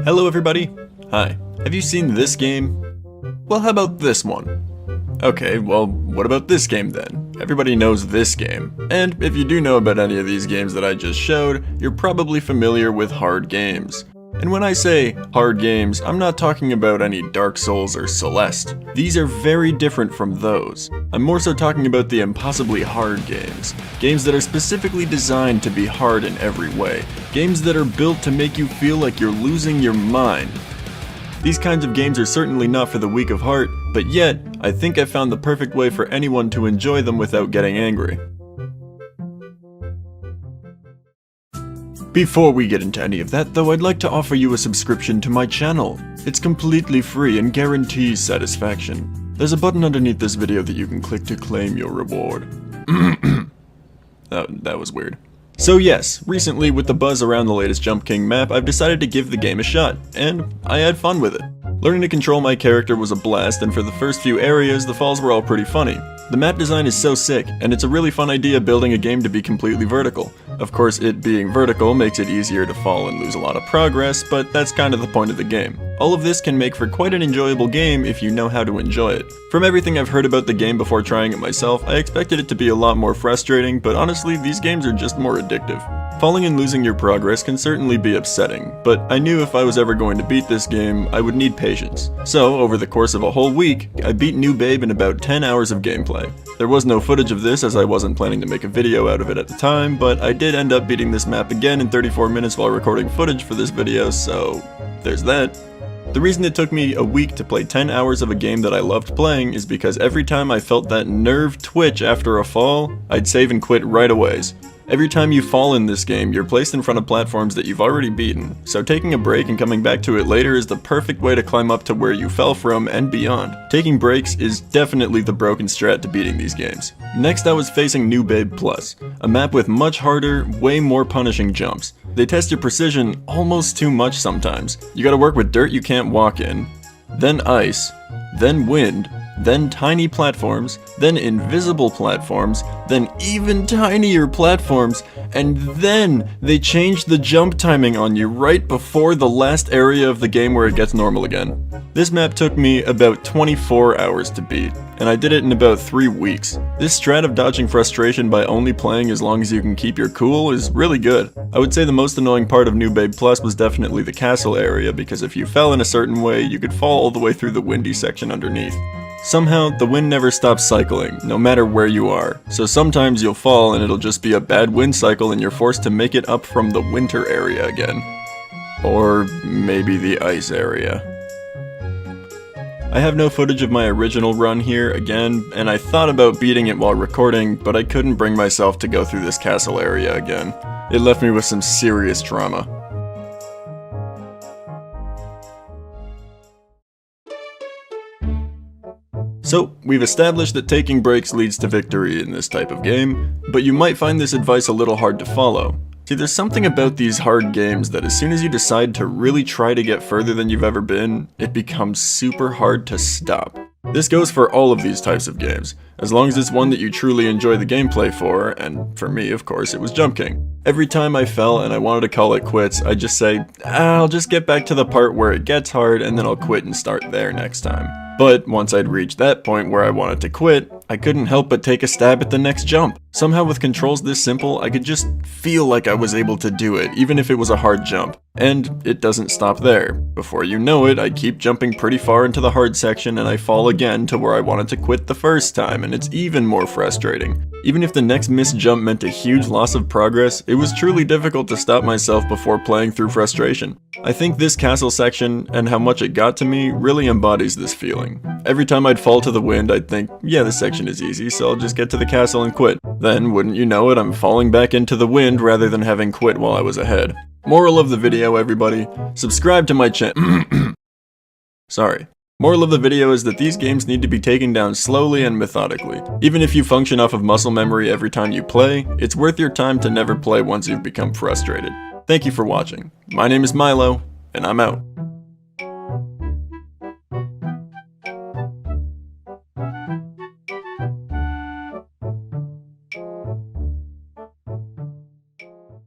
Hello everybody! Hi. Have you seen this game? Well, how about this one? Okay, well, what about this game then? Everybody knows this game. And if you do know about any of these games that I just showed, you're probably familiar with hard games. And when I say hard games, I'm not talking about any Dark Souls or Celeste. These are very different from those. I'm more so talking about the impossibly hard games. Games that are specifically designed to be hard in every way. Games that are built to make you feel like you're losing your mind. These kinds of games are certainly not for the weak of heart, but yet, I think I found the perfect way for anyone to enjoy them without getting angry. Before we get into any of that though, I'd like to offer you a subscription to my channel. It's completely free and guarantees satisfaction. There's a button underneath this video that you can click to claim your reward. That was weird. So yes, recently with the buzz around the latest Jump King map, I've decided to give the game a shot, and I had fun with it. Learning to control my character was a blast, and for the first few areas, the falls were all pretty funny. The map design is so sick, and it's a really fun idea building a game to be completely vertical. Of course, it being vertical makes it easier to fall and lose a lot of progress, but that's kind of the point of the game. All of this can make for quite an enjoyable game if you know how to enjoy it. From everything I've heard about the game before trying it myself, I expected it to be a lot more frustrating, but honestly, these games are just more addictive. Falling and losing your progress can certainly be upsetting, but I knew if I was ever going to beat this game, I would need patience. So, over the course of a whole week, I beat New Babe in about 10 hours of gameplay. There was no footage of this as I wasn't planning to make a video out of it at the time, but I did end up beating this map again in 34 minutes while recording footage for this video, so there's that. The reason it took me a week to play 10 hours of a game that I loved playing is because every time I felt that nerve twitch after a fall, I'd save and quit right away. Every time you fall in this game, you're placed in front of platforms that you've already beaten, so taking a break and coming back to it later is the perfect way to climb up to where you fell from and beyond. Taking breaks is definitely the broken strat to beating these games. Next I was facing New Babe Plus, a map with much harder, way more punishing jumps. They test your precision almost too much sometimes. You gotta work with dirt you can't walk in, then ice, then wind, then tiny platforms, then invisible platforms, then even tinier platforms, and then they change the jump timing on you right before the last area of the game where it gets normal again. This map took me about 24 hours to beat, and I did it in about 3 weeks. This strat of dodging frustration by only playing as long as you can keep your cool is really good. I would say the most annoying part of New Babe Plus was definitely the castle area, because if you fell in a certain way, you could fall all the way through the windy section underneath. Somehow, the wind never stops cycling, no matter where you are, so sometimes you'll fall and it'll just be a bad wind cycle and you're forced to make it up from the winter area again. Or maybe the ice area. I have no footage of my original run here again, and I thought about beating it while recording, but I couldn't bring myself to go through this castle area again. It left me with some serious trauma. So, we've established that taking breaks leads to victory in this type of game, but you might find this advice a little hard to follow. See, there's something about these hard games that as soon as you decide to really try to get further than you've ever been, it becomes super hard to stop. This goes for all of these types of games, as long as it's one that you truly enjoy the gameplay for, and for me, of course, it was Jump King. Every time I fell and I wanted to call it quits, I'd just say, I'll just get back to the part where it gets hard and then I'll quit and start there next time. But once I'd reached that point where I wanted to quit, I couldn't help but take a stab at the next jump. Somehow with controls this simple, I could just feel like I was able to do it, even if it was a hard jump. And it doesn't stop there. Before you know it, I keep jumping pretty far into the hard section and I fall again to where I wanted to quit the first time, and it's even more frustrating. Even if the next missed jump meant a huge loss of progress, it was truly difficult to stop myself before playing through frustration. I think this castle section, and how much it got to me, really embodies this feeling. Every time I'd fall to the wind, I'd think, yeah, this section is easy, so I'll just get to the castle and quit. Then, wouldn't you know it, I'm falling back into the wind rather than having quit while I was ahead. Moral of the video, everybody, subscribe to my channel. Sorry. Moral of the video is that these games need to be taken down slowly and methodically. Even if you function off of muscle memory every time you play, it's worth your time to never play once you've become frustrated. Thank you for watching. My name is Myloe, and I'm out.